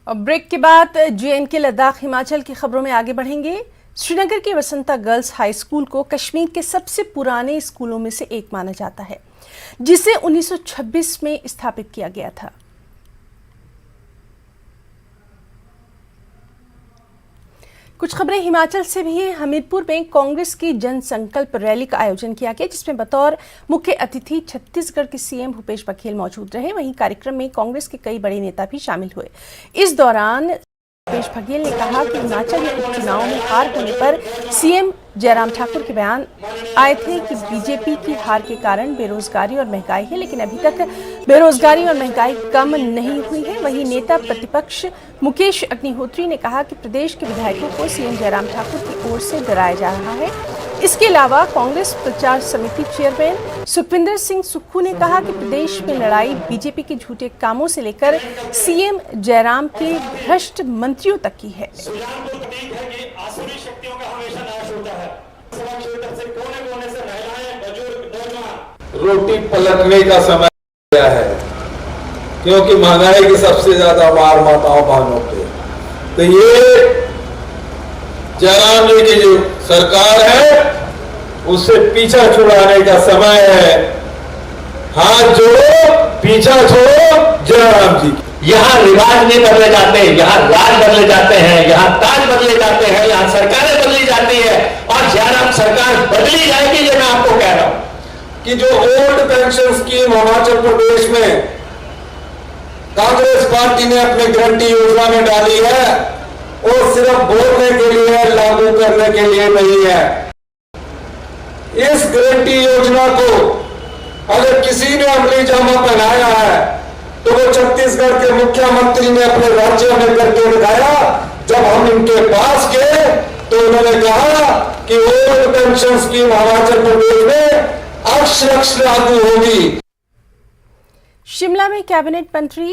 और ब्रेक के बाद JNK लद्दाख हिमाचल की खबरों में आगे बढ़ेंगे। श्रीनगर के वसंता गर्ल्स हाई स्कूल को कश्मीर के सबसे पुराने स्कूलों में से एक माना जाता है, जिसे 1926 में स्थापित किया गया था। कुछ खबरें हिमाचल से भी हैं। हमीरपुर में कांग्रेस की जनसंकल्प रैली का आयोजन किया गया, जिसमें बतौर मुख्य अतिथि छत्तीसगढ़ के CM भूपेश बघेल मौजूद रहे। वहीं कार्यक्रम में कांग्रेस के कई बड़े नेता भी शामिल हुए। इस दौरान भूपेश बघेल ने कहा कि हिमाचल में उपचुनाव में हार होने पर CM जयराम ठाकुर के बयान आए थे कि बीजेपी की हार के कारण बेरोजगारी और महंगाई है, लेकिन अभी तक बेरोजगारी और महंगाई कम नहीं हुई है। वहीं नेता प्रतिपक्ष मुकेश अग्निहोत्री ने कहा कि प्रदेश के विधायकों को CM जयराम ठाकुर की ओर से डराया जा रहा है। इसके अलावा कांग्रेस प्रचार समिति चेयरमैन सुखविंदर सिंह सुक्खू ने कहा कि प्रदेश में लड़ाई बीजेपी के झूठे कामों से लेकर CM जयराम के भ्रष्ट मंत्रियों तक की है। रोटी पलटने का समय आया है, क्योंकि महंगाई की सबसे ज्यादा मार माताओं बहनों पे। तो ये जयराम जी की जो सरकार है, उससे पीछा छुड़ाने का समय है। हाथ जोड़ो, पीछा छोड़ो जयराम जी। यहाँ रिवाज नहीं बदले जाते, यहाँ राज बदले जाते हैं, यहाँ ताज बदले जाते हैं, यहाँ सरकारें बदली जाती है और जयराम सरकार बदली जाएगी। ये मैं आपको कह रहा हूं कि जो old pension scheme Himachal Pradesh में कांग्रेस पार्टी ने अपनी गारंटी योजना में डाली है, वो सिर्फ बोलने के लिए, लागू करने के लिए नहीं है। इस गारंटी योजना को अगर किसी ने अमली जामा पहनाया है तो वो छत्तीसगढ़ के मुख्यमंत्री ने अपने राज्य में करके दिखाया। जब हम इनके पास गए तो उन्होंने कहा कि old pension scheme Himachal Pradesh में अक्षरशः लागू होगी। शिमला में कैबिनेट मंत्री